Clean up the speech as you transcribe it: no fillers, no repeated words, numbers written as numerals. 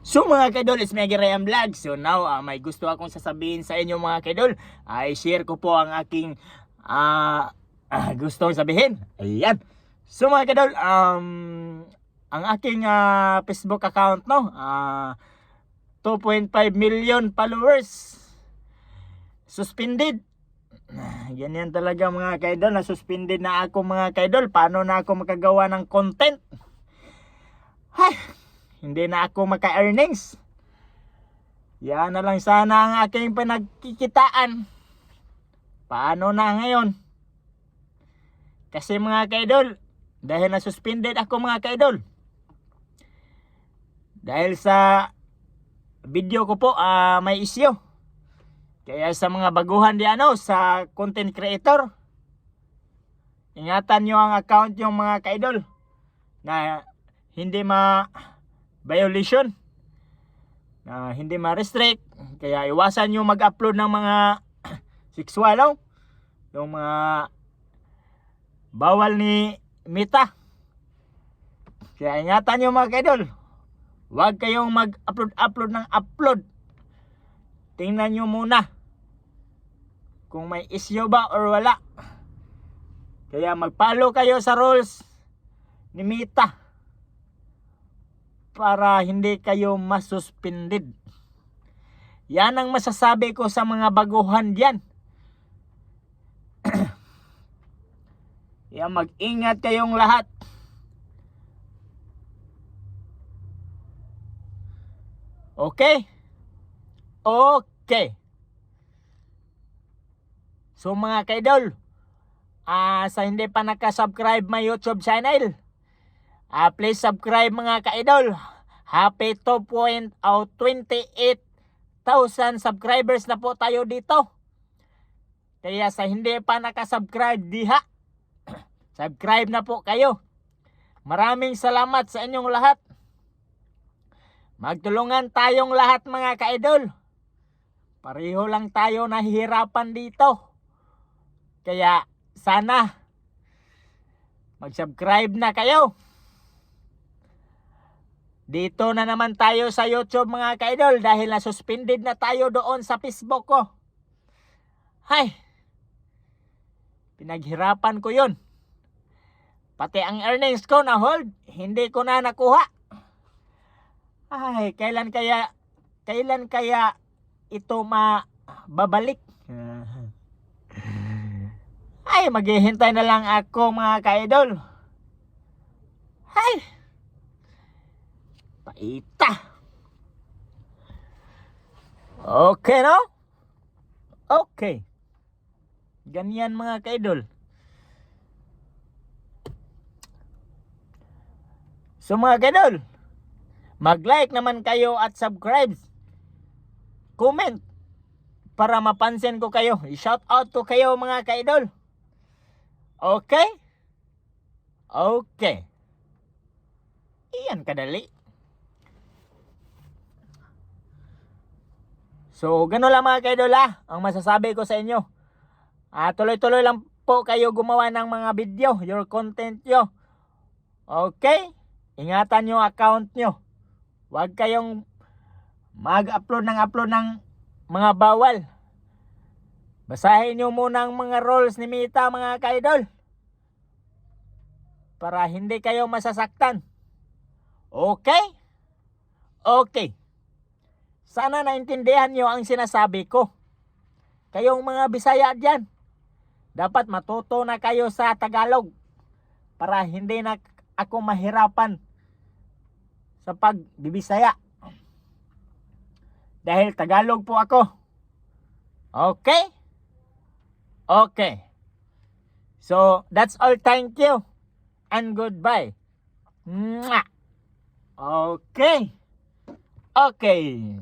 So mga kaidol, it's Mega Rayam Vlog. So now, may gusto akong sasabihin sa inyo mga kaidol. Ay share ko po ang aking gustong sabihin. Ayan. So mga kaidol, ang aking Facebook account, no, 2.5 million followers suspended. Ganyan talaga mga kaidol, na suspended na ako mga kaidol. Paano na ako makagawa ng content? Hay, hindi na ako maka-earnings. Yan na lang sana ang aking pinagkikitaan. Paano na ngayon? Kasi mga kaidol, dahil na-suspended ako mga kaidol, dahil sa video ko po may issue. Kaya sa mga baguhan di sa content creator, ingatan nyo ang account yung mga kaidol na hindi violation, hindi ma-restrict. Kaya iwasan nyo mag-upload ng mga sexual, yung mga bawal ni Meta. Kaya ingatan nyo mga kaidol, huwag kayong mag-upload ng upload. Tingnan nyo muna kung may issue ba or wala. Kaya mag-follow kayo sa rules ni Meta para hindi kayo masuspended. Yan ang masasabi ko sa mga baguhan diyan. Kaya mag-ingat kayong lahat. Okay? Okay. So mga kaidol, sa hindi pa nakasubscribe my YouTube channel, please subscribe mga kaidol. Happy 28,000 subscribers na po tayo dito. Kaya sa hindi pa nakasubscribe diha, subscribe na po kayo. Maraming salamat sa inyong lahat. Magtulungan tayong lahat mga kaidol. Pareho lang tayo nahihirapan dito. Kaya sana mag-subscribe na kayo. Dito na naman tayo sa YouTube mga kaidol, dahil na-suspended na tayo doon sa Facebook ko. Hay, pinaghirapan ko yun. Pati ang earnings ko na hold, hindi ko na nakuha. Ay, kailan kaya ito mababalik? Ay, maghihintay na lang ako mga kaidol. Hay, paita. Okay, no? Okay. Ganyan mga kaidol. So mga kaidol, mag-like naman kayo at subscribe. Comment para mapansin ko kayo. I-shout out ko kayo mga kaidol. Okay? Okay. Iyan kadali. So, gano'n lang mga kaidol ang masasabi ko sa inyo. Tuloy-tuloy lang po kayo gumawa ng mga video, your content nyo. Okay? Ingatan nyo account nyo. Huwag kayong mag-upload ng mga bawal. Basahin nyo muna ang mga rules ni Meta mga kaidol, para hindi kayo masasaktan. Okay? Okay. Sana naintindihan nyo ang sinasabi ko. Kayong mga Bisaya dyan, dapat matuto na kayo sa Tagalog para hindi na ako mahirapan sa pagbibisaya. Dahil Tagalog po ako. Okay? Okay. So, that's all. Thank you. And goodbye. Mwah! Okay. Okay.